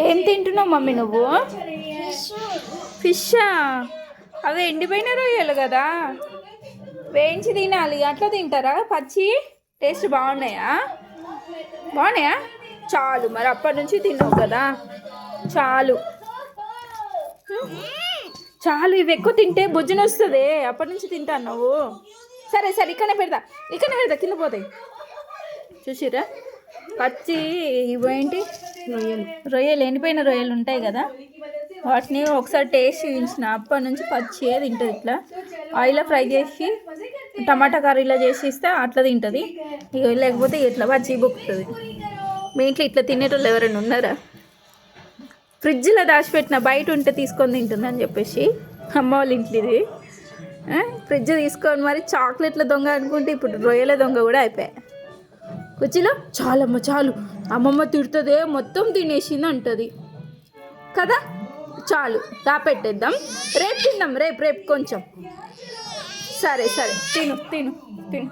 ఏం తింటున్నావు మమ్మీ నువ్వు? ఫిషా? అవి ఎండిపోయిన రొయ్యలు కదా, వేయించి తినాలి. అట్లా తింటారా పచ్చి? టేస్ట్ బాగున్నాయా? బాగున్నాయా? చాలు మరి, అప్పటి నుంచి తిన్నావు కదా, చాలు చాలు. ఇవి ఎక్కువ తింటే బొజ్జున వస్తుంది, అప్పటి నుంచి తింటాను నువ్వు. సరే సరే, ఇక్కడనే పెడతా కింద పోతాయి. చూసిరా పచ్చి ఇవేంటి రొయ్యలు, ఎండిపోయిన రొయ్యలు ఉంటాయి కదా, వాటిని ఒకసారి టేస్ట్ చూపించిన, అప్పటి నుంచి పచ్చియే తింటుంది. ఇట్లా ఆయిల్లో ఫ్రై చేసి టమాటా కర్రీలో చేసి ఇస్తే అట్లా తింటుంది. ఇక లేకపోతే ఇట్లా పచ్చి బుక్కుతుంది. మీ ఇంట్లో ఇట్లా తినేటోళ్ళు ఎవరైనా ఉన్నారా? ఫ్రిడ్జ్లో దాచిపెట్టిన, బయట ఉంటే తీసుకొని తింటుందని చెప్పేసి అమ్మ వాళ్ళ ఇంట్లో ఇది. ఫ్రిడ్జ్ తీసుకొని మరి చాక్లెట్ల దొంగ అనుకుంటే ఇప్పుడు రొయ్యల దొంగ కూడా అయిపోయాయి. కుర్చీలో చాలమ్మ చాలు, అమ్మమ్మ తిడుతుందే మొత్తం తినేసింది అంటుంది కదా. చాలు దాపెట్టేద్దాం, రేపు తిందాం. రేపు కొంచెం. సరే సరే, తిను తిను తిను.